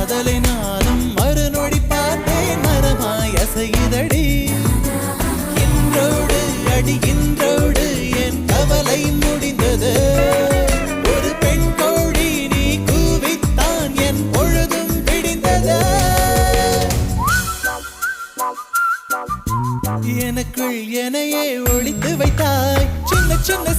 காதலை நானும் மறுநொடி பார்த்தேன் மரமாய் அசையுதடி இன்றோடு அடி இன்றோடு என் கவலை முடிந்தது ஒரு பெண் கோழி நீ கூவித்தான் என் பொழுதும் விடிந்தது எனக்குள் எனையே ஒளித்து வைத்தாய் சின்ன சின்ன